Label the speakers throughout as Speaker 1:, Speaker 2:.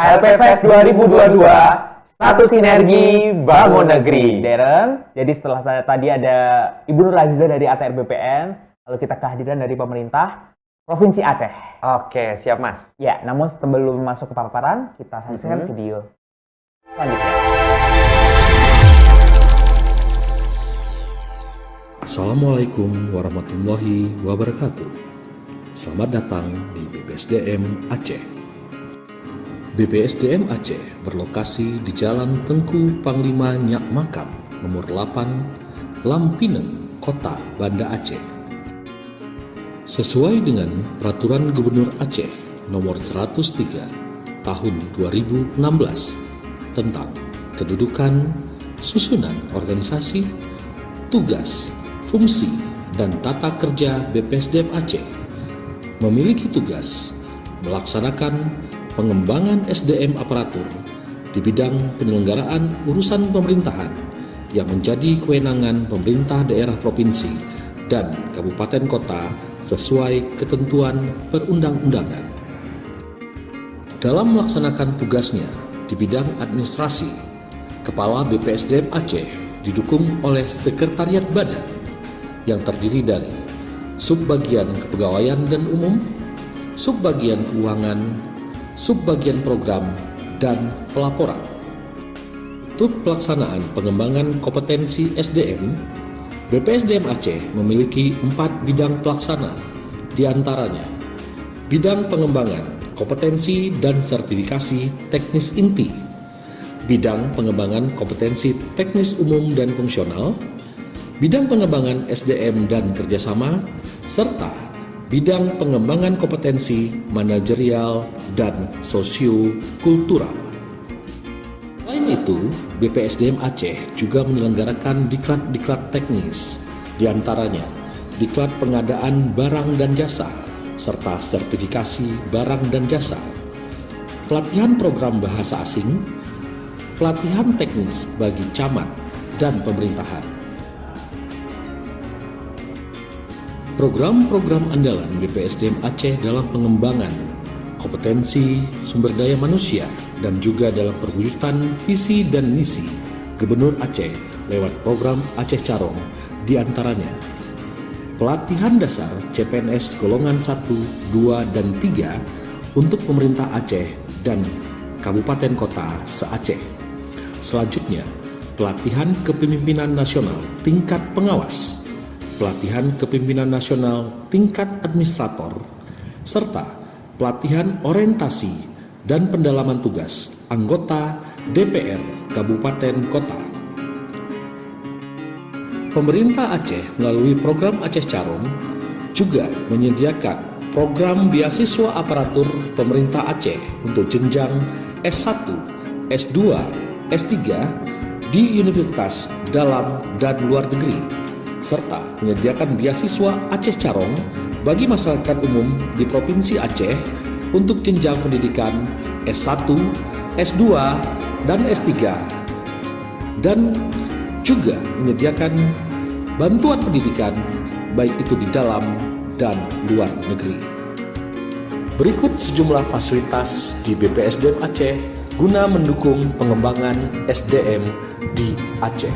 Speaker 1: KLP Fest 2022, satu sinergi bangun negeri. Darren, jadi setelah tadi ada Ibu Nur Aziza dari ATR BPN, lalu kita kehadiran dari pemerintah Provinsi Aceh.
Speaker 2: Oke, siap Mas.
Speaker 1: Ya, namun sebelum masuk ke paparan, kita saksikan video selanjutnya.
Speaker 3: Assalamualaikum warahmatullahi wabarakatuh. Selamat datang di BPSDM Aceh. BPSDM Aceh berlokasi di Jalan Tengku Panglima Nyak Makam, nomor 8, Lampinen, Kota Banda Aceh. Sesuai dengan Peraturan Gubernur Aceh nomor 103 tahun 2016 tentang kedudukan, susunan organisasi, tugas, fungsi, dan tata kerja BPSDM Aceh, memiliki tugas melaksanakan pengembangan SDM aparatur di bidang penyelenggaraan urusan pemerintahan yang menjadi kewenangan pemerintah daerah provinsi dan kabupaten kota sesuai ketentuan perundang-undangan. Dalam melaksanakan tugasnya di bidang administrasi, Kepala BPSDM Aceh didukung oleh Sekretariat Badan yang terdiri dari Subbagian Kepegawaian dan Umum, Subbagian Keuangan, Subbagian Program, dan Pelaporan. Untuk pelaksanaan pengembangan kompetensi SDM, BPSDM Aceh memiliki 4 bidang pelaksana, di antaranya bidang pengembangan kompetensi dan sertifikasi teknis inti, bidang pengembangan kompetensi teknis umum dan fungsional, bidang pengembangan SDM dan kerjasama, serta bidang pengembangan kompetensi manajerial dan sosio-kultural. Selain itu, BPSDM Aceh juga menyelenggarakan diklat-diklat teknis, di antaranya diklat pengadaan barang dan jasa, serta sertifikasi barang dan jasa, pelatihan program bahasa asing, pelatihan teknis bagi camat dan pemerintahan. Program-program andalan BPSDM Aceh dalam pengembangan kompetensi sumber daya manusia dan juga dalam perwujudan visi dan misi Gubernur Aceh lewat program Aceh Carong, diantaranya pelatihan dasar CPNS golongan 1, 2, dan 3 untuk pemerintah Aceh dan kabupaten kota se-Aceh. Selanjutnya, pelatihan kepemimpinan nasional tingkat pengawas, pelatihan kepemimpinan nasional tingkat administrator, serta pelatihan orientasi dan pendalaman tugas anggota DPR Kabupaten Kota. Pemerintah Aceh melalui program Aceh Carong juga menyediakan program beasiswa aparatur pemerintah Aceh untuk jenjang S1, S2, S3 di universitas dalam dan luar negeri, serta menyediakan beasiswa Aceh Carong bagi masyarakat umum di Provinsi Aceh untuk jenjang pendidikan S1, S2, dan S3, dan juga menyediakan bantuan pendidikan baik itu di dalam dan luar negeri. Berikut sejumlah fasilitas di BPSDM Aceh guna mendukung pengembangan SDM di Aceh.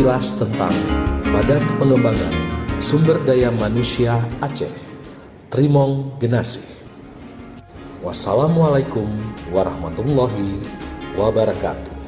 Speaker 3: sekilas tentang Badan Pengembangan Sumber Daya Manusia Aceh, Trimong Genasi. Wassalamualaikum warahmatullahi wabarakatuh.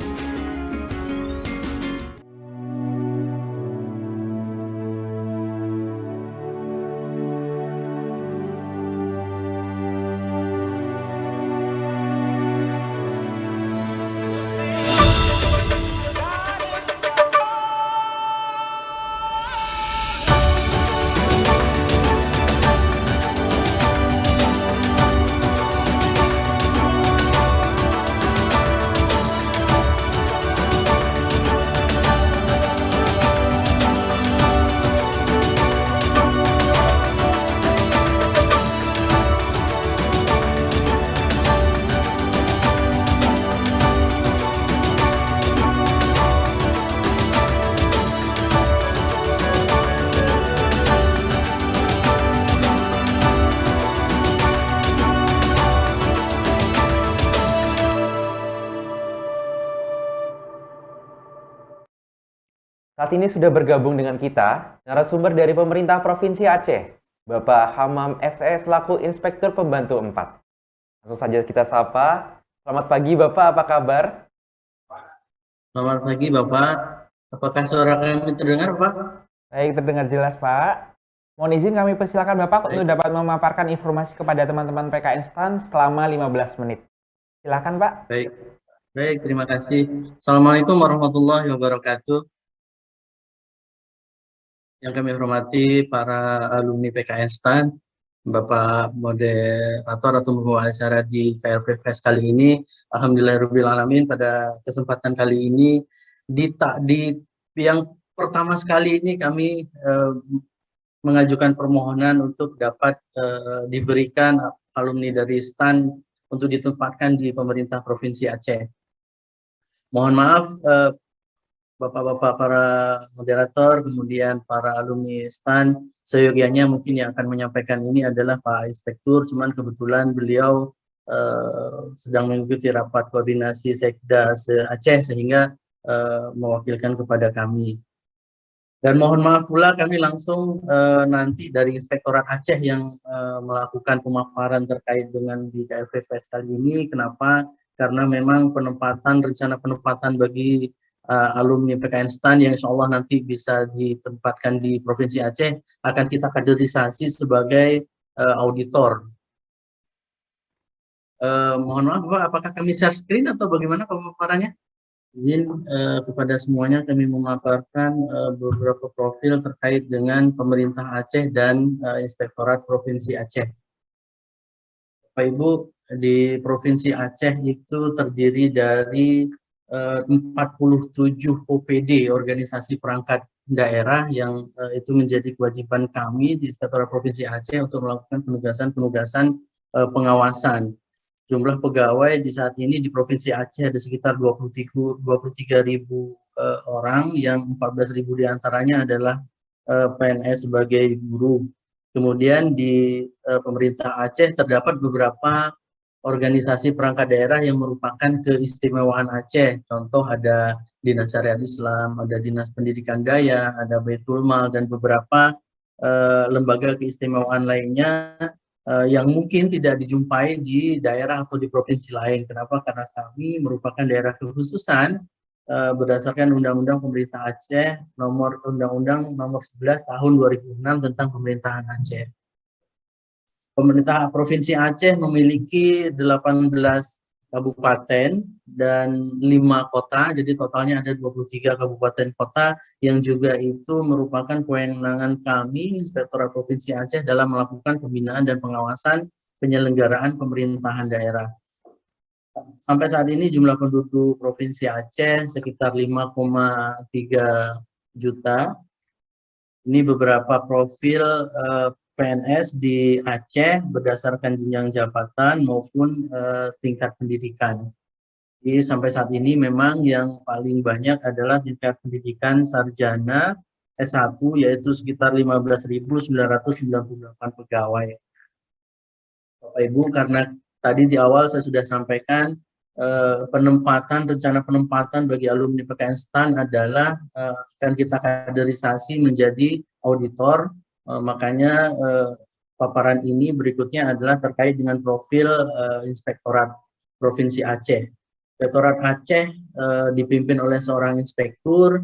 Speaker 1: Saat ini sudah bergabung dengan kita narasumber dari pemerintah Provinsi Aceh, Bapak Hamam SE selaku Inspektur Pembantu 4. Langsung saja kita sapa. Selamat pagi Bapak, apa kabar?
Speaker 2: Selamat pagi Bapak, apakah suara kami terdengar Pak?
Speaker 1: Baik, terdengar jelas Pak. Mohon izin kami persilakan Bapak untuk dapat memaparkan informasi kepada teman-teman PKN STAN selama 15 menit. Silakan Pak.
Speaker 2: Baik, terima kasih. Assalamualaikum warahmatullahi wabarakatuh. Yang kami hormati para alumni PKN STAN, Bapak moderator atau pembawa acara di KLP Fest kali ini. Alhamdulillahirrahmanirrahim, pada kesempatan kali ini di yang pertama sekali ini kami mengajukan permohonan untuk dapat diberikan alumni dari STAN untuk ditempatkan di pemerintah Provinsi Aceh. Mohon maaf Bapak-bapak para moderator, kemudian para alumni STAN, seyogianya mungkin yang akan menyampaikan ini adalah Pak Inspektur, cuman kebetulan beliau sedang mengikuti rapat koordinasi Sekda Aceh sehingga mewakilkan kepada kami. Dan mohon maaf pula kami langsung nanti dari Inspektorat Aceh yang melakukan pemaparan terkait dengan di KLP Fest kali ini. Kenapa? Karena memang rencana penempatan bagi alumni PKN STAN yang insya Allah nanti bisa ditempatkan di Provinsi Aceh akan kita kaderisasi sebagai auditor. Mohon maaf Bapak, apakah kami share screen atau bagaimana pemaparannya? Izin kepada semuanya kami memaparkan beberapa profil terkait dengan pemerintah Aceh dan Inspektorat Provinsi Aceh. Bapak Ibu, di Provinsi Aceh itu terdiri dari 47 OPD, organisasi perangkat daerah, yang itu menjadi kewajiban kami di Inspektorat Provinsi Aceh untuk melakukan penugasan-penugasan pengawasan. Jumlah pegawai di saat ini di Provinsi Aceh ada sekitar 23.000 orang, yang 14.000 diantaranya adalah PNS sebagai guru. Kemudian di pemerintah Aceh terdapat beberapa organisasi perangkat daerah yang merupakan keistimewaan Aceh. Contoh ada Dinas Syariat Islam, ada Dinas Pendidikan Daya, ada Baitul Mal, dan beberapa lembaga keistimewaan lainnya yang mungkin tidak dijumpai di daerah atau di provinsi lain. Kenapa? Karena kami merupakan daerah kekhususan berdasarkan Undang-Undang Pemerintah Aceh, Undang-Undang nomor 11 tahun 2006 tentang pemerintahan Aceh. Pemerintah Provinsi Aceh memiliki 18 kabupaten dan 5 kota, jadi totalnya ada 23 kabupaten kota yang juga itu merupakan kewenangan kami, Inspektorat Provinsi Aceh, dalam melakukan pembinaan dan pengawasan penyelenggaraan pemerintahan daerah. Sampai saat ini jumlah penduduk Provinsi Aceh sekitar 5,3 juta. Ini beberapa profil PNS di Aceh berdasarkan jenjang jabatan maupun tingkat pendidikan. Jadi sampai saat ini memang yang paling banyak adalah tingkat pendidikan sarjana S1, yaitu sekitar 15.998 pegawai. Bapak Ibu, karena tadi di awal saya sudah sampaikan rencana penempatan bagi alumni PKN STAN adalah akan kita kaderisasi menjadi auditor. Makanya paparan ini berikutnya adalah terkait dengan profil Inspektorat Provinsi Aceh. Inspektorat Aceh dipimpin oleh seorang inspektur,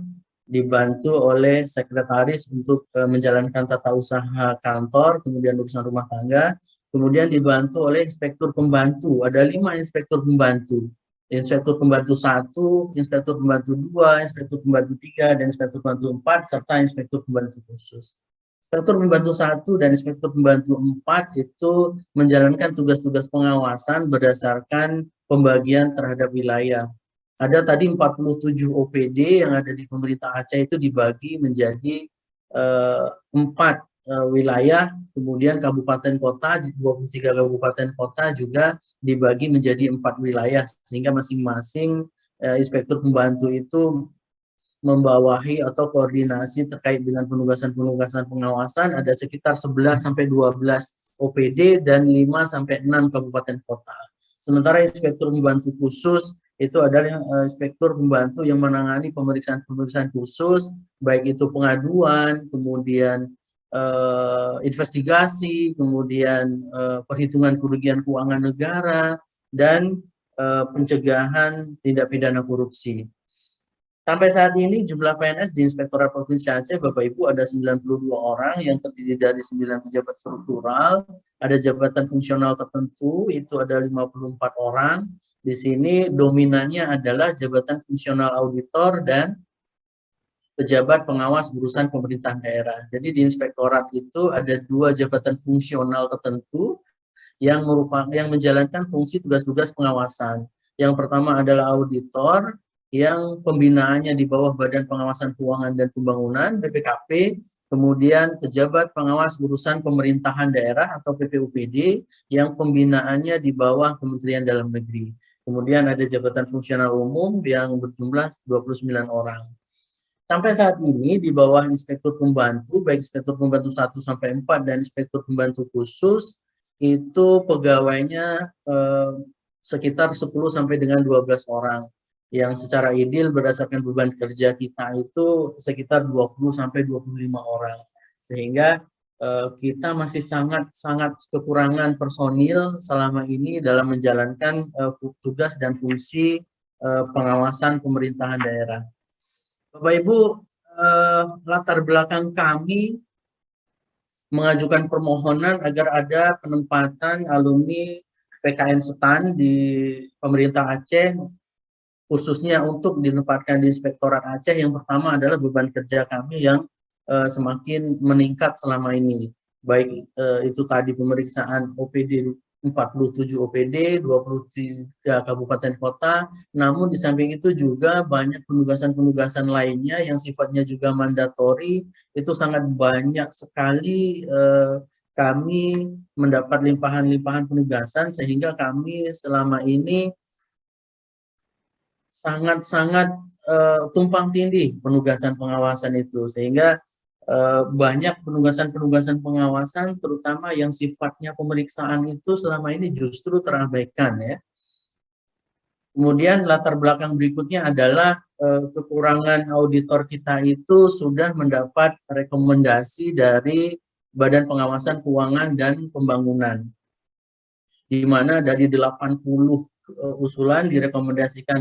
Speaker 2: dibantu oleh sekretaris untuk menjalankan tata usaha kantor, kemudian urusan rumah tangga, kemudian dibantu oleh inspektur pembantu. Ada 5 inspektur pembantu. Inspektur pembantu 1, inspektur pembantu 2, inspektur pembantu 3, dan inspektur pembantu 4, serta inspektur pembantu khusus. Inspektur pembantu 1 dan inspektur pembantu 4 itu menjalankan tugas-tugas pengawasan berdasarkan pembagian terhadap wilayah. Ada tadi 47 OPD yang ada di pemerintah Aceh itu dibagi menjadi 4 wilayah, kemudian kabupaten kota, di 23 kabupaten kota juga dibagi menjadi 4 wilayah, sehingga masing-masing inspektur pembantu itu membawahi atau koordinasi terkait dengan penugasan-penugasan pengawasan ada sekitar 11 sampai 12 OPD dan 5 sampai 6 kabupaten kota. Sementara inspektur pembantu khusus itu adalah inspektur pembantu yang menangani pemeriksaan-pemeriksaan khusus, baik itu pengaduan, kemudian investigasi, kemudian perhitungan kerugian keuangan negara, dan pencegahan tindak pidana korupsi. Sampai saat ini jumlah PNS di Inspektorat Provinsi Aceh, Bapak Ibu, ada 92 orang yang terdiri dari 9 pejabat struktural, ada jabatan fungsional tertentu, itu ada 54 orang. Di sini dominannya adalah jabatan fungsional auditor dan pejabat pengawas urusan pemerintahan daerah. Jadi di inspektorat itu ada 2 jabatan fungsional tertentu yang menjalankan fungsi tugas-tugas pengawasan. Yang pertama adalah auditor, yang pembinaannya di bawah Badan Pengawasan Keuangan dan Pembangunan (BPKP), kemudian pejabat pengawas urusan pemerintahan daerah atau PPUPD yang pembinaannya di bawah Kementerian Dalam Negeri. Kemudian ada jabatan fungsional umum yang berjumlah 29 orang. Sampai saat ini di bawah inspektur pembantu, baik inspektur pembantu 1 sampai 4 dan inspektur pembantu khusus, itu pegawainya sekitar 10 sampai dengan 12 orang. Yang secara ideal berdasarkan beban kerja kita itu sekitar 20 sampai 25 orang. Sehingga kita masih sangat kekurangan personil selama ini dalam menjalankan tugas dan fungsi pengawasan pemerintahan daerah. Bapak Ibu, latar belakang kami mengajukan permohonan agar ada penempatan alumni PKN STAN di pemerintah Aceh, khususnya untuk ditempatkan di Inspektorat Aceh. Yang pertama adalah beban kerja kami yang semakin meningkat selama ini. Baik itu tadi pemeriksaan OPD 47 OPD, 23 kabupaten kota, namun di samping itu juga banyak penugasan-penugasan lainnya yang sifatnya juga mandatori, itu sangat banyak sekali kami mendapat limpahan-limpahan penugasan, sehingga kami selama ini sangat-sangat tumpang tindih penugasan pengawasan itu, sehingga banyak penugasan-penugasan pengawasan terutama yang sifatnya pemeriksaan itu selama ini justru terabaikan ya. Kemudian latar belakang berikutnya adalah kekurangan auditor kita itu sudah mendapat rekomendasi dari Badan Pengawasan Keuangan dan Pembangunan, di mana dari 80 usulan direkomendasikan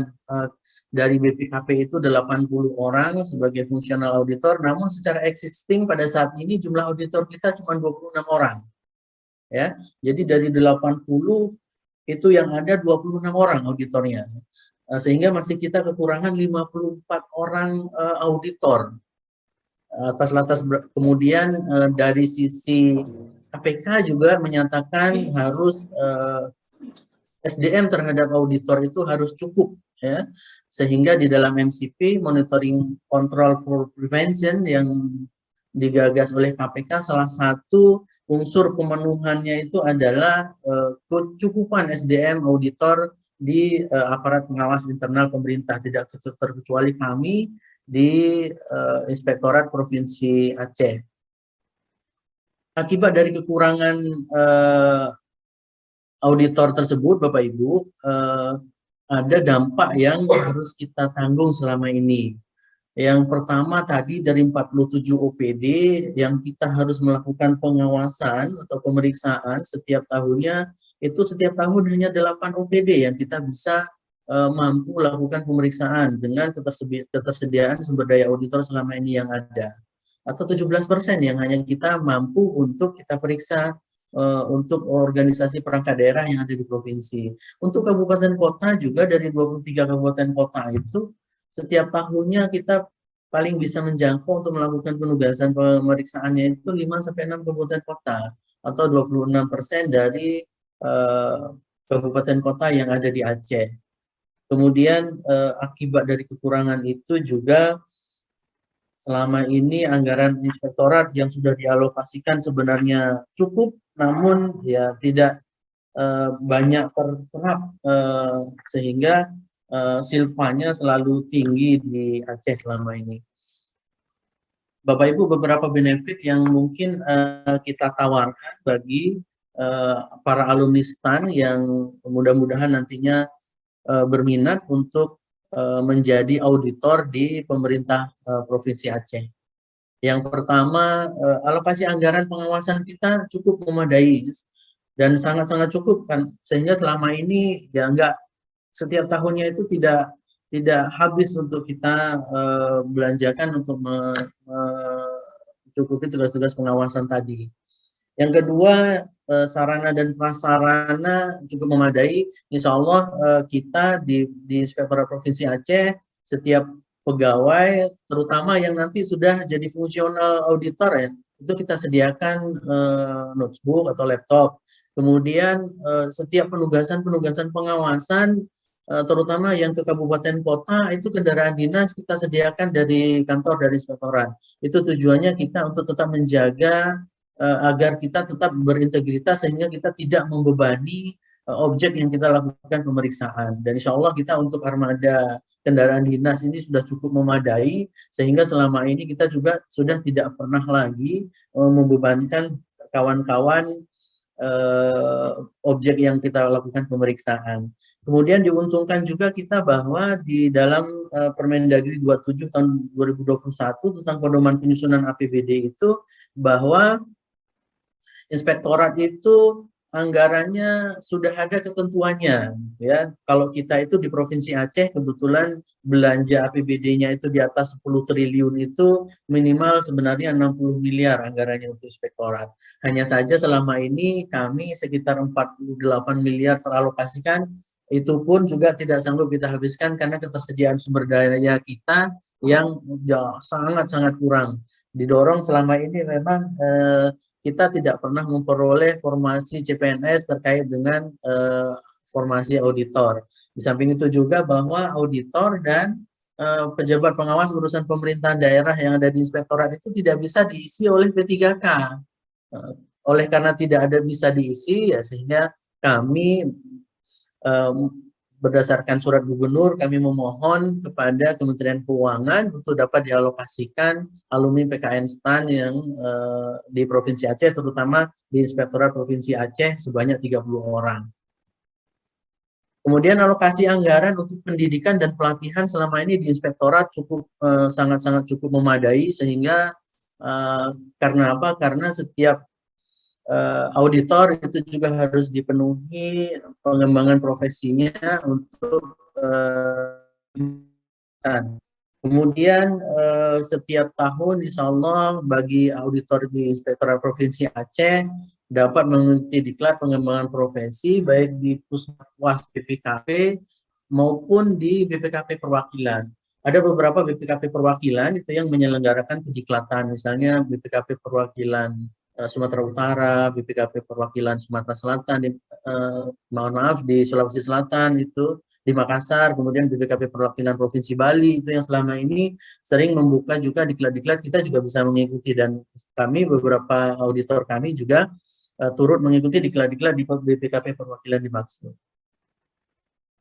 Speaker 2: dari BPKP itu 80 orang sebagai fungsional auditor, namun secara existing pada saat ini jumlah auditor kita cuma 26 orang. Ya, jadi dari 80 itu yang ada 26 orang auditornya. Sehingga masih kita kekurangan 54 orang auditor. Atas lantas kemudian dari sisi KPK juga menyatakan harus SDM terhadap auditor itu harus cukup ya. Sehingga di dalam MCP, Monitoring Control for Prevention, yang digagas oleh KPK, salah satu unsur pemenuhannya itu adalah kecukupan SDM auditor di aparat pengawas internal pemerintah, tidak terkecuali kami di Inspektorat Provinsi Aceh. Akibat dari kekurangan auditor tersebut, Bapak Ibu, ada dampak yang harus kita tanggung selama ini. Yang pertama tadi dari 47 OPD yang kita harus melakukan pengawasan atau pemeriksaan setiap tahunnya, itu setiap tahun hanya 8 OPD yang kita bisa mampu lakukan pemeriksaan dengan ketersediaan sumber daya auditor selama ini yang ada. Atau 17% yang hanya kita mampu untuk kita periksa untuk organisasi perangkat daerah yang ada di provinsi. Untuk kabupaten kota juga dari 23 kabupaten kota itu setiap tahunnya kita paling bisa menjangkau untuk melakukan penugasan pemeriksaannya itu 5-6 kabupaten kota atau 26% dari kabupaten kota yang ada di Aceh. Kemudian akibat dari kekurangan itu juga selama ini anggaran inspektorat yang sudah dialokasikan sebenarnya cukup, namun ya tidak banyak terserap sehingga silpanya selalu tinggi di Aceh selama ini. Bapak Ibu, beberapa benefit yang mungkin kita tawarkan bagi para alumni STAN yang mudah-mudahan nantinya berminat untuk menjadi auditor di pemerintah Provinsi Aceh. Yang pertama, alokasi anggaran pengawasan kita cukup memadai dan sangat-sangat cukup kan, sehingga selama ini ya enggak setiap tahunnya itu tidak habis untuk kita belanjakan untuk mencukupi tugas-tugas pengawasan tadi. Yang kedua, sarana dan prasarana cukup memadai. Insya Allah kita di Inspektorat Provinsi Aceh, setiap pegawai, terutama yang nanti sudah jadi fungsional auditor ya, itu kita sediakan notebook atau laptop. Kemudian setiap penugasan pengawasan, terutama yang ke kabupaten kota, itu kendaraan dinas kita sediakan dari kantor dari Inspektorat. Itu tujuannya kita untuk tetap menjaga agar kita tetap berintegritas sehingga kita tidak membebani objek yang kita lakukan pemeriksaan. Dan insya Allah kita untuk armada kendaraan dinas ini sudah cukup memadai sehingga selama ini kita juga sudah tidak pernah lagi membebankan kawan-kawan objek yang kita lakukan pemeriksaan. Kemudian diuntungkan juga kita bahwa di dalam Permendagri 27 tahun 2021 tentang pedoman penyusunan APBD itu bahwa Inspektorat itu anggarannya sudah ada ketentuannya, ya. Kalau kita itu di Provinsi Aceh kebetulan belanja APBD-nya itu di atas 10 triliun itu minimal sebenarnya 60 miliar anggarannya untuk Inspektorat. Hanya saja selama ini kami sekitar 48 miliar teralokasikan, itu pun juga tidak sanggup kita habiskan karena ketersediaan sumber daya kita yang sangat-sangat kurang. Didorong selama ini memang kita tidak pernah memperoleh formasi CPNS terkait dengan formasi auditor. Di samping itu juga bahwa auditor dan pejabat pengawas urusan pemerintahan daerah yang ada di Inspektorat itu tidak bisa diisi oleh P3K. Oleh karena tidak ada bisa diisi, ya sehingga kami berdasarkan surat gubernur kami memohon kepada Kementerian Keuangan untuk dapat dialokasikan alumni PKN STAN yang di Provinsi Aceh, terutama di Inspektorat Provinsi Aceh sebanyak 30 orang. Kemudian alokasi anggaran untuk pendidikan dan pelatihan selama ini di Inspektorat cukup sangat-sangat cukup memadai sehingga karena apa? Karena setiap auditor itu juga harus dipenuhi pengembangan profesinya untuk kemudian setiap tahun insya Allah bagi auditor di Inspektorat Provinsi Aceh dapat mengikuti diklat pengembangan profesi baik di Pusmas BPKP maupun di BPKP perwakilan. Ada beberapa BPKP perwakilan itu yang menyelenggarakan pendiklatan, misalnya BPKP perwakilan Sumatera Utara, BPKP perwakilan Sumatera Selatan, di Sulawesi Selatan itu, di Makassar, kemudian BPKP perwakilan Provinsi Bali itu yang selama ini sering membuka juga diklat-diklat, kita juga bisa mengikuti dan kami beberapa auditor kami juga turut mengikuti diklat-diklat di BPKP perwakilan dimaksud.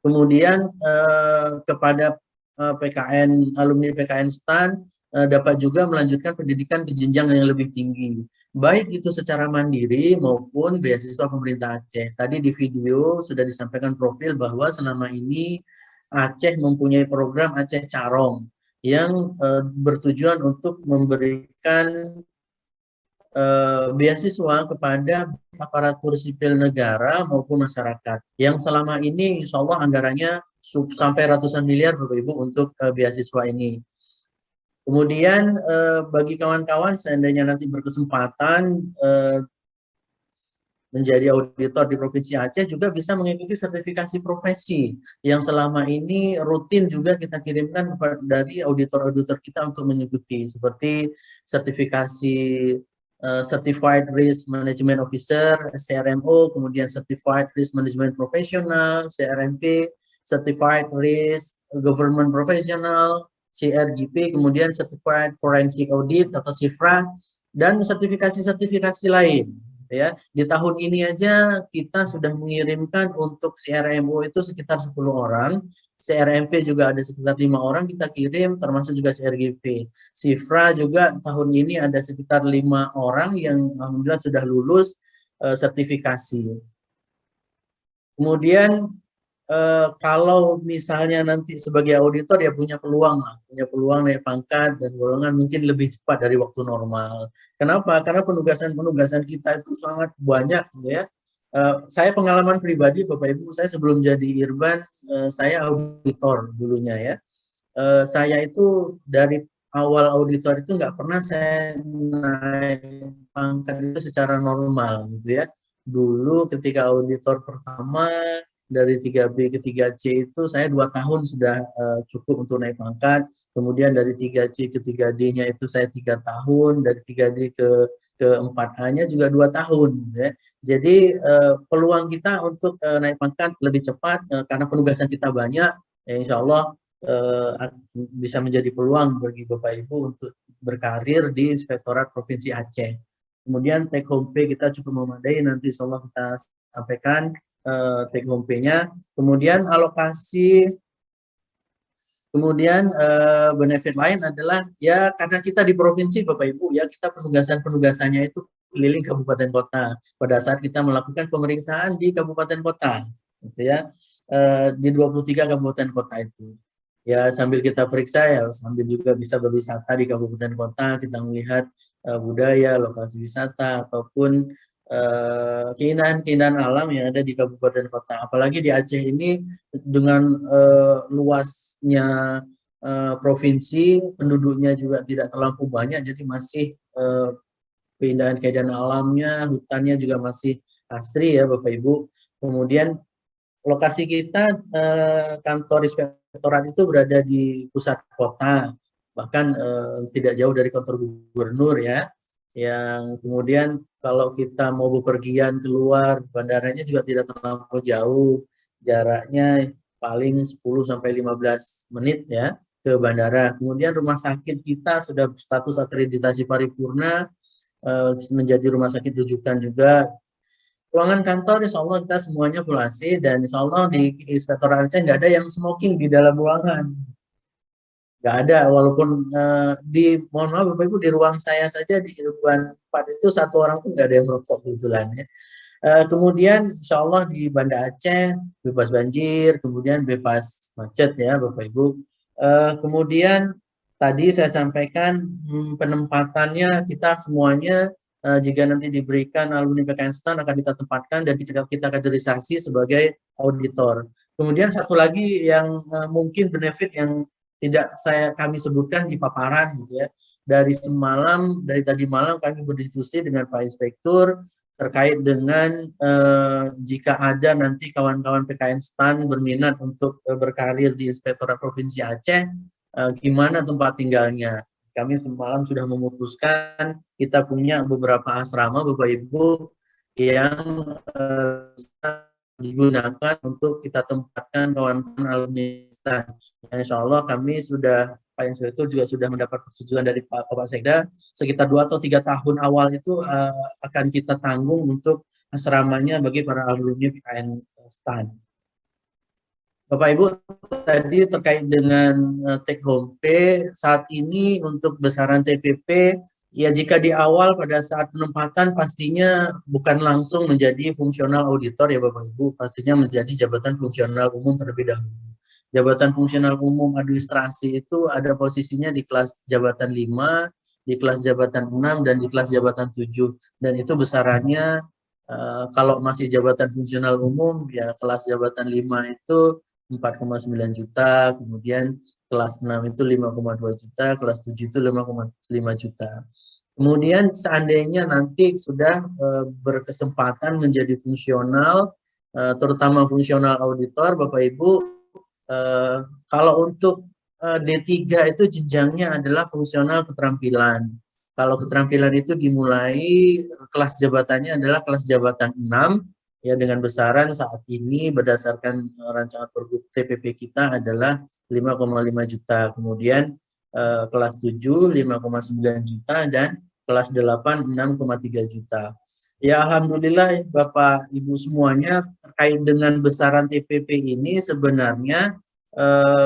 Speaker 2: Kemudian kepada alumni PKN STAN dapat juga melanjutkan pendidikan ke jenjang yang lebih tinggi, baik itu secara mandiri maupun beasiswa pemerintah Aceh. Tadi di video sudah disampaikan profil bahwa selama ini Aceh mempunyai program Aceh Carong yang bertujuan untuk memberikan beasiswa kepada aparatur sipil negara maupun masyarakat yang selama ini insya Allah anggarannya sampai ratusan miliar Bapak Ibu untuk beasiswa ini. Kemudian bagi kawan-kawan seandainya nanti berkesempatan menjadi auditor di Provinsi Aceh juga bisa mengikuti sertifikasi profesi yang selama ini rutin juga kita kirimkan dari auditor-auditor kita untuk mengikuti, seperti sertifikasi Certified Risk Management Officer (CRMO), kemudian Certified Risk Management Professional (CRMP), Certified Risk Government Professional (CRGP), kemudian Certified Forensic Audit atau CIFRA, dan sertifikasi-sertifikasi lain. Ya, di tahun ini aja kita sudah mengirimkan untuk CRMO itu sekitar 10 orang, CRMP juga ada sekitar 5 orang kita kirim, termasuk juga CRGP. CIFRA juga tahun ini ada sekitar 5 orang yang alhamdulillah sudah lulus sertifikasi. Kemudian kalau misalnya nanti sebagai auditor ya punya peluang naik pangkat dan golongan mungkin lebih cepat dari waktu normal. Kenapa? Karena penugasan-penugasan kita itu sangat banyak ya. Saya pengalaman pribadi Bapak Ibu, saya sebelum jadi Irban saya auditor dulunya ya. Saya itu dari awal auditor itu nggak pernah saya naik pangkat itu secara normal gitu ya. Dulu ketika auditor pertama dari 3B ke 3C itu saya 2 tahun sudah cukup untuk naik pangkat. Kemudian dari 3C ke 3D-nya itu saya 3 tahun, dari 3D ke 4A-nya juga 2 tahun gitu ya. Jadi peluang kita untuk naik pangkat lebih cepat karena penugasan kita banyak, ya insya Allah bisa menjadi peluang bagi Bapak Ibu untuk berkarir di Inspektorat Provinsi Aceh. Kemudian take home pay kita cukup memadai, nanti insya Allah kita sampaikan take home pay-nya. Kemudian alokasi, kemudian benefit lain adalah ya karena kita di provinsi Bapak Ibu ya, kita penugasannya itu keliling kabupaten kota. Pada saat kita melakukan pemeriksaan di kabupaten kota, gitu ya, di 23 kabupaten kota itu. Ya sambil kita periksa ya, sambil juga bisa berwisata di kabupaten kota, kita melihat budaya, lokasi wisata ataupun keindahan-keindahan alam yang ada di kabupaten kota. Apalagi di Aceh ini dengan luasnya provinsi, penduduknya juga tidak terlalu banyak, jadi masih keindahan-keindahan alamnya, hutannya juga masih asri ya Bapak Ibu. Kemudian lokasi kita kantor inspektorat itu berada di pusat kota, bahkan tidak jauh dari kantor gubernur ya. Yang kemudian kalau kita mau bepergian keluar, bandaranya juga tidak terlalu jauh, jaraknya paling 10-15 menit ya ke bandara. Kemudian rumah sakit kita sudah status akreditasi paripurna, menjadi rumah sakit rujukan juga. Ruangan kantor insya Allah kita semuanya full AC, dan insya Allah di Inspektorat Aceh nggak ada yang smoking di dalam ruangan. Nggak ada, walaupun mohon maaf Bapak Ibu, di ruang saya saja di ruangan 4 itu 1 orang pun nggak ada yang merokok kebetulan ya. Kemudian insya Allah di Banda Aceh bebas banjir, kemudian bebas macet ya Bapak Ibu. Kemudian tadi saya sampaikan penempatannya kita semuanya jika nanti diberikan alumni PKN STAN akan kita tempatkan dan kita kaderisasi sebagai auditor. Kemudian satu lagi yang mungkin benefit yang tidak kami sebutkan di paparan gitu ya. Dari tadi malam kami berdiskusi dengan Pak Inspektur terkait dengan jika ada nanti kawan-kawan PKN STAN berminat untuk berkarir di Inspektorat Provinsi Aceh, gimana tempat tinggalnya. Kami semalam sudah memutuskan kita punya beberapa asrama Bapak Ibu yang digunakan untuk kita tempatkan kawan-kawan alumni STAN. Insya Allah kami sudah, Pak Inspektur juga sudah mendapat persetujuan dari Bapak Sekda, sekitar 2 atau 3 tahun awal itu akan kita tanggung untuk asramanya bagi para alumni PKN STAN. Bapak Ibu, tadi terkait dengan take home pay, saat ini untuk besaran TPP, ya jika di awal pada saat penempatan pastinya bukan langsung menjadi fungsional auditor ya Bapak Ibu, pastinya menjadi jabatan fungsional umum terlebih dahulu. jabatan fungsional umum administrasi itu ada posisinya di kelas jabatan 5, di kelas jabatan 6, dan di kelas jabatan 7. Dan itu besarannya kalau masih jabatan fungsional umum, ya kelas jabatan 5 itu 4,9 juta, kemudian kelas 6 itu 5,2 juta, kelas 7 itu 5,5 juta. Kemudian seandainya nanti sudah berkesempatan menjadi fungsional, terutama fungsional auditor, Bapak Ibu, kalau untuk D3 itu jenjangnya adalah fungsional keterampilan. Kalau keterampilan itu dimulai kelas jabatannya adalah kelas jabatan 6, ya, dengan besaran saat ini berdasarkan rancangan Pergub TPP kita adalah 5,5 juta. Kemudian kelas 7 5,9 juta, dan kelas 8 6,3 juta. Ya, alhamdulillah Bapak Ibu semuanya, terkait dengan besaran TPP ini sebenarnya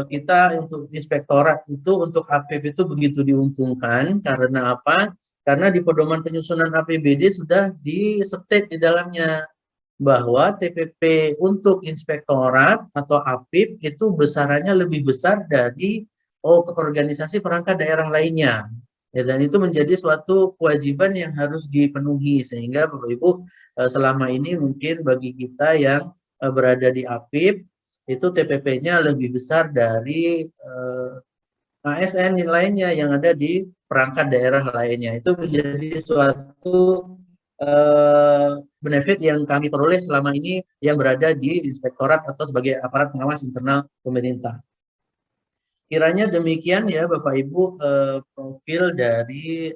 Speaker 2: kita untuk inspektorat itu untuk APB itu begitu diuntungkan. Karena apa? Karena di pedoman penyusunan APBD sudah di-state di dalamnya bahwa TPP untuk inspektorat atau APIP itu besarannya lebih besar dari organisasi perangkat daerah lainnya. Ya, dan itu menjadi suatu kewajiban yang harus dipenuhi, sehingga Bapak Ibu selama ini mungkin bagi kita yang berada di APIP itu TPP-nya lebih besar dari ASN yang lainnya yang ada di perangkat daerah lainnya. Itu menjadi suatu benefit yang kami peroleh selama ini yang berada di inspektorat atau sebagai aparat pengawas internal pemerintah. Kiranya demikian ya Bapak Ibu profil dari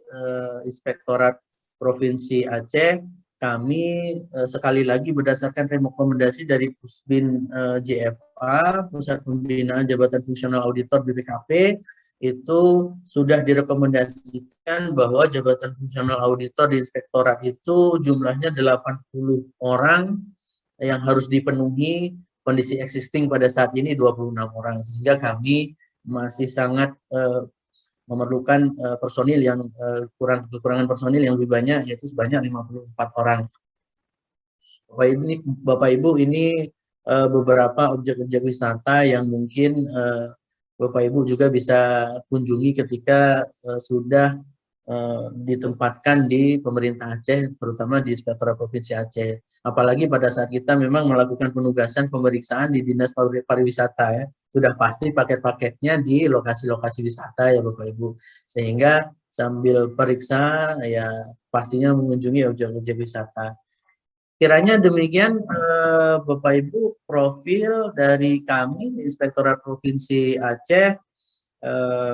Speaker 2: Inspektorat Provinsi Aceh. Kami sekali lagi berdasarkan rekomendasi dari Pusbin JFA, Pusat Pembinaan Jabatan Fungsional Auditor BPKP, itu sudah direkomendasikan bahwa jabatan fungsional auditor di inspektorat itu jumlahnya 80 orang yang harus dipenuhi. Kondisi existing pada saat ini 26 orang, sehingga kami masih sangat memerlukan personil yang kekurangan personil yang lebih banyak, yaitu sebanyak 54 orang. Bapak Ibu, ini beberapa objek-objek wisata yang mungkin Bapak Ibu juga bisa kunjungi ketika sudah ditempatkan di pemerintah Aceh, terutama di Inspektorat Provinsi Aceh. Apalagi pada saat kita memang melakukan penugasan pemeriksaan di Dinas Pariwisata, ya, sudah pasti paket-paketnya di lokasi-lokasi wisata ya Bapak Ibu. Sehingga sambil periksa ya pastinya mengunjungi objek-objek wisata. Kiranya demikian Bapak Ibu profil dari kami di Inspektorat Provinsi Aceh.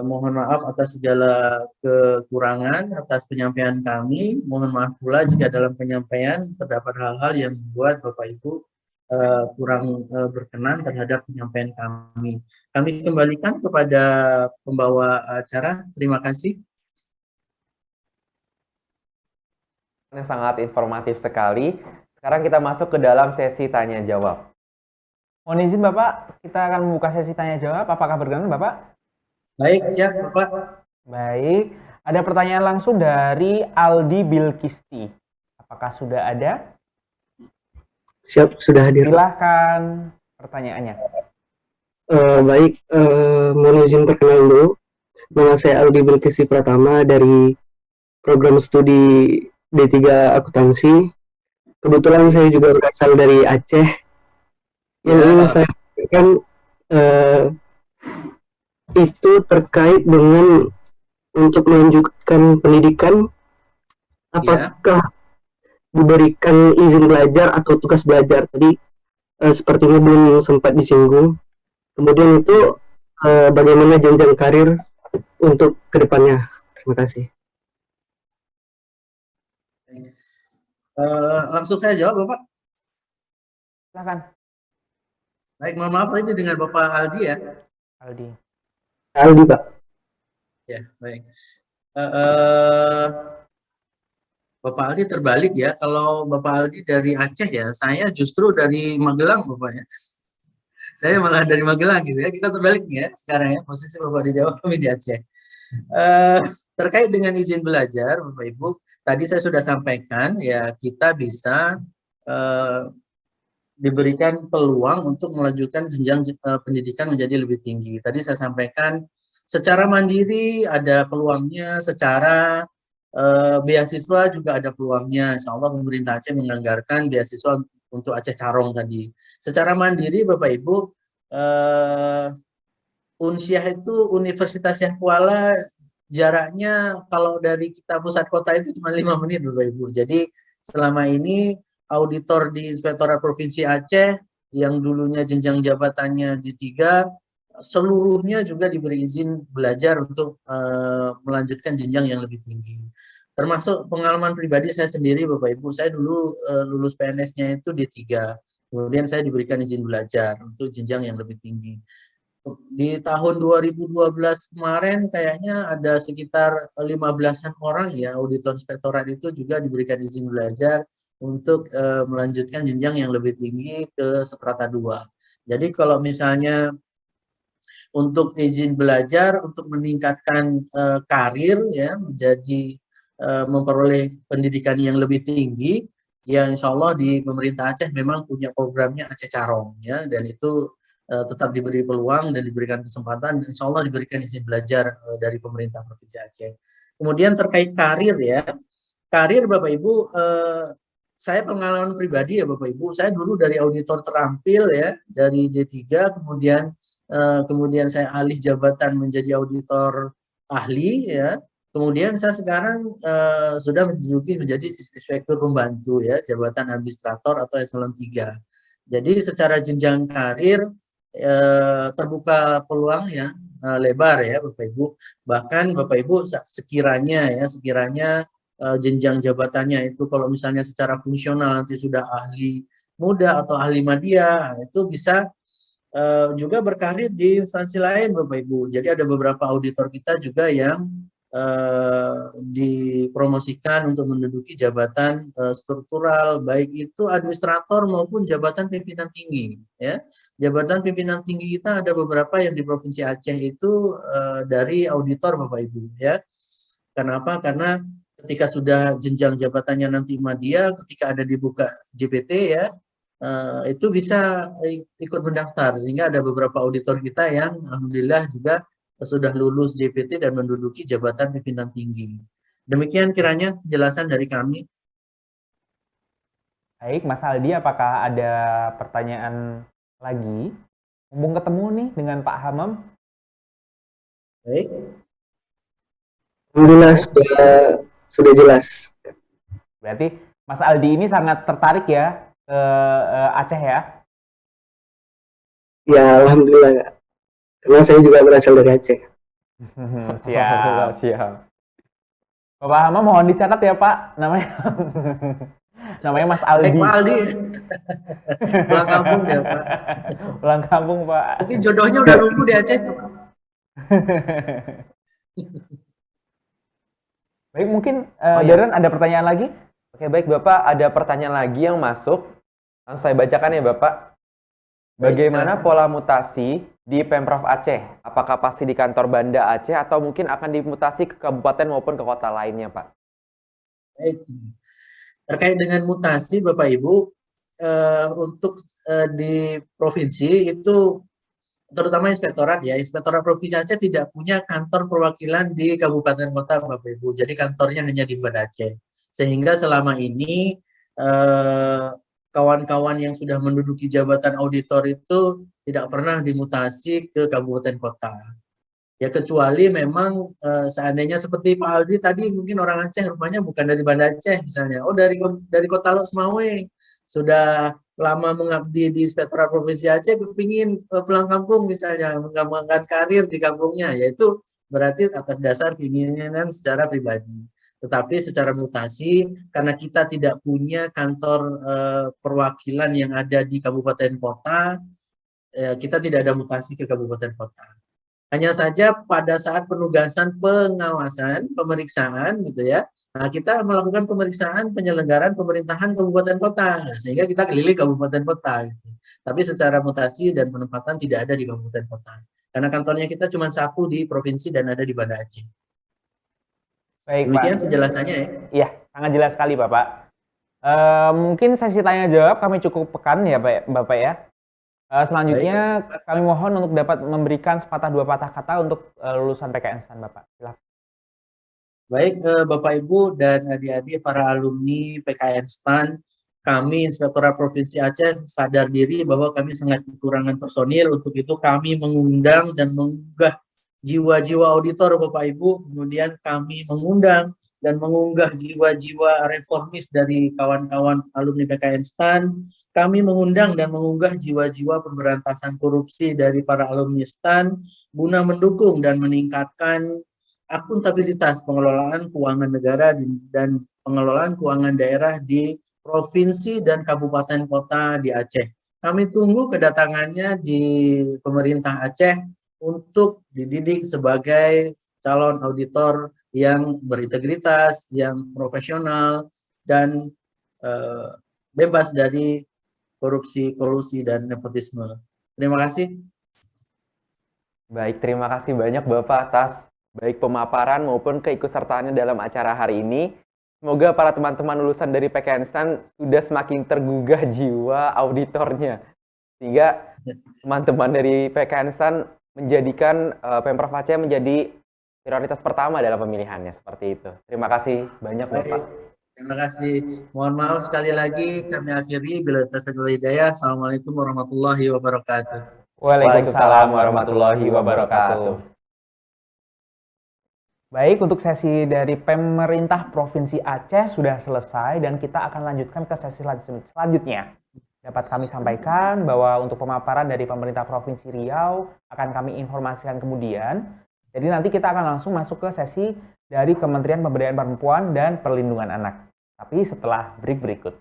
Speaker 2: Mohon maaf atas segala kekurangan atas penyampaian kami. Mohon maaf pula jika dalam penyampaian terdapat hal-hal yang membuat Bapak Ibu kurang berkenan terhadap penyampaian kami. Kami kembalikan kepada pembawa acara. Terima kasih.
Speaker 1: Ini sangat informatif sekali. Sekarang kita masuk ke dalam sesi tanya jawab. Mohon izin Bapak, kita akan membuka sesi tanya jawab. Apakah berkenan Bapak?
Speaker 2: Baik, siap Bapak.
Speaker 1: Baik, ada pertanyaan langsung dari Aldi Bilkisti. Apakah sudah ada?
Speaker 4: Siap, sudah hadir.
Speaker 1: Silahkan pertanyaannya.
Speaker 4: Baik, mohon izin perkenalan dulu. Nama saya Aldi Bilkisti Pratama dari program studi D3 Akuntansi. Kebetulan saya juga berasal dari Aceh. Yang ingin saya sampaikan itu terkait dengan untuk melanjutkan pendidikan, apakah diberikan izin belajar atau tugas belajar. Tadi sepertinya belum sempat disinggung. Kemudian itu bagaimana jenjang karir untuk kedepannya. Terima kasih.
Speaker 2: Langsung saya jawab Bapak.
Speaker 1: Silakan.
Speaker 2: Baik, mohon maaf tadi dengan Bapak Aldi ya.
Speaker 4: Aldi Pak.
Speaker 2: Ya, baik. Bapak Aldi terbalik ya. Kalau Bapak Aldi dari Aceh ya, saya justru dari Magelang Bapak ya. Saya malah dari Magelang gitu ya. Kita terbalik ya sekarang ya. Posisi Bapak di Jawa, kami di Aceh. Terkait dengan izin belajar Bapak Ibu, tadi saya sudah sampaikan ya, kita bisa diberikan peluang untuk melanjutkan jenjang pendidikan menjadi lebih tinggi. Tadi saya sampaikan secara mandiri ada peluangnya, secara beasiswa juga ada peluangnya. Insya Allah pemerintah Aceh menganggarkan beasiswa untuk Aceh Carong tadi. Secara mandiri Bapak Ibu, Unsyah itu Universitas Syah Kuala jaraknya kalau dari kita pusat kota itu cuma 5 menit Bapak Ibu. Jadi selama ini auditor di Inspektorat Provinsi Aceh yang dulunya jenjang jabatannya D3 seluruhnya juga diberi izin belajar untuk melanjutkan jenjang yang lebih tinggi. Termasuk pengalaman pribadi saya sendiri Bapak Ibu, saya dulu lulus PNS-nya itu D3. Kemudian saya diberikan izin belajar untuk jenjang yang lebih tinggi. Di tahun 2012 kemarin kayaknya ada sekitar 15-an orang ya auditor inspektorat itu juga diberikan izin belajar untuk melanjutkan jenjang yang lebih tinggi ke strata 2. Jadi kalau misalnya untuk izin belajar untuk meningkatkan karir ya menjadi memperoleh pendidikan yang lebih tinggi ya insya Allah di pemerintah Aceh memang punya programnya Aceh Carong ya dan itu tetap diberi peluang dan diberikan kesempatan dan insya Allah diberikan izin belajar dari pemerintah Provinsi Aceh. Kemudian terkait karir ya, karir Bapak Ibu, saya pengalaman pribadi ya Bapak Ibu, saya dulu dari auditor terampil ya, dari D3, kemudian saya alih jabatan menjadi auditor ahli ya, kemudian saya sekarang sudah menduduki menjadi inspektur pembantu ya, jabatan administrator atau eselon 3. Jadi secara jenjang karir terbuka peluang ya lebar ya Bapak Ibu. Bahkan Bapak Ibu sekiranya jenjang jabatannya itu kalau misalnya secara fungsional nanti sudah ahli muda atau ahli madya itu bisa juga berkarir di instansi lain Bapak Ibu. Jadi ada beberapa auditor kita juga yang dipromosikan untuk menduduki jabatan struktural baik itu administrator maupun jabatan pimpinan tinggi ya. Jabatan pimpinan tinggi kita ada beberapa yang di Provinsi Aceh itu dari auditor Bapak Ibu ya. Kenapa? Karena ketika sudah jenjang jabatannya nanti madya, ketika ada dibuka JPT ya, itu bisa ikut mendaftar sehingga ada beberapa auditor kita yang alhamdulillah juga sudah lulus JPT dan menduduki jabatan pimpinan tinggi. Demikian kiranya penjelasan dari kami.
Speaker 1: Baik, Mas Aldi, apakah ada pertanyaan lagi? Mumpung ketemu nih dengan Pak Hamam.
Speaker 2: Baik.
Speaker 4: Alhamdulillah sudah jelas.
Speaker 1: Berarti Mas Aldi ini sangat tertarik ya ke Aceh ya?
Speaker 4: Ya, alhamdulillah. Karena saya juga berasal dari Aceh.
Speaker 1: Siap, siap. Bapak Hamam mohon dicatat ya Pak, namanya namanya Mas Aldi.
Speaker 2: Pak Aldi. Pulang kampung ya Pak.
Speaker 1: Pulang kampung Pak.
Speaker 2: Mungkin jodohnya udah nunggu di Aceh tuh Pak.
Speaker 1: Baik, mungkin Darren ada pertanyaan lagi?
Speaker 5: Oke, baik Bapak, ada pertanyaan lagi yang masuk. Langsung saya bacakan ya Bapak. Bagaimana pola mutasi di Pemprov Aceh? Apakah pasti di kantor Banda Aceh atau mungkin akan dimutasi ke kabupaten maupun ke kota lainnya, Pak?
Speaker 2: Baik. Terkait dengan mutasi Bapak Ibu, untuk di provinsi itu terutama inspektorat ya, Inspektorat Provinsi Aceh tidak punya kantor perwakilan di kabupaten kota Bapak Ibu. Jadi kantornya hanya di Banda Aceh. Sehingga selama ini kawan-kawan yang sudah menduduki jabatan auditor itu tidak pernah dimutasi ke kabupaten kota. Ya kecuali memang seandainya seperti Pak Aldi tadi mungkin orang Aceh rupanya bukan dari Banda Aceh misalnya. Oh dari Kota Lok Semawe sudah lama mengabdi di Inspektorat Provinsi Aceh kepingin pulang kampung misalnya mengembangkan karir di kampungnya yaitu berarti atas dasar keinginan secara pribadi. Tetapi secara mutasi karena kita tidak punya kantor perwakilan yang ada di kabupaten kota, kita tidak ada mutasi ke kabupaten kota. Hanya saja pada saat penugasan pengawasan, pemeriksaan gitu ya, nah kita melakukan pemeriksaan penyelenggaraan pemerintahan kabupaten kota, sehingga kita keliling kabupaten kota. Gitu. Tapi secara mutasi dan penempatan tidak ada di kabupaten kota. Karena kantornya kita cuma satu di provinsi dan ada di Banda Aceh.
Speaker 1: Baik,
Speaker 2: Demikian
Speaker 1: Pak.
Speaker 2: penjelasannya ya.
Speaker 1: Iya, sangat jelas sekali Bapak. Mungkin sesi tanya jawab kami cukupkan ya Bapak ya. Selanjutnya kami mohon untuk dapat memberikan sepatah dua patah kata untuk lulusan PKN STAN Bapak. Silakan.
Speaker 2: Baik, Bapak Ibu dan adik-adik para alumni PKN STAN, kami Inspektorat Provinsi Aceh sadar diri bahwa kami sangat kekurangan personil. Untuk itu kami mengundang dan mengunggah jiwa-jiwa auditor Bapak Ibu, kemudian kami mengundang dan mengunggah jiwa-jiwa reformis dari kawan-kawan alumni PKN STAN. Kami mengundang dan mengunggah jiwa-jiwa pemberantasan korupsi dari para alumni STAN guna mendukung dan meningkatkan akuntabilitas pengelolaan keuangan negara dan pengelolaan keuangan daerah di provinsi dan kabupaten kota di Aceh. Kami tunggu kedatangannya di pemerintah Aceh untuk dididik sebagai calon auditor yang berintegritas, yang profesional, dan bebas dari korupsi, kolusi, dan nepotisme. Terima kasih.
Speaker 5: Baik, terima kasih banyak Bapak atas baik pemaparan maupun keikutsertaannya dalam acara hari ini. Semoga para teman-teman lulusan dari PKN STAN sudah semakin tergugah jiwa auditornya. Sehingga teman-teman dari PKN STAN menjadikan Pemprov Aceh menjadi prioritas pertama dalam pemilihannya, seperti itu. Terima kasih banyak Bapak.
Speaker 2: Terima kasih. Mohon maaf sekali lagi kami akhiri. Bila taufiq wal hidayah. Assalamualaikum warahmatullahi wabarakatuh.
Speaker 1: Waalaikumsalam warahmatullahi wabarakatuh. Baik, untuk sesi dari pemerintah Provinsi Aceh sudah selesai dan kita akan lanjutkan ke sesi selanjutnya. Dapat kami sampaikan bahwa untuk pemaparan dari pemerintah Provinsi Riau akan kami informasikan kemudian. Jadi nanti kita akan langsung masuk ke sesi dari Kementerian Pemberdayaan Perempuan dan Perlindungan Anak. Tapi setelah break berikut.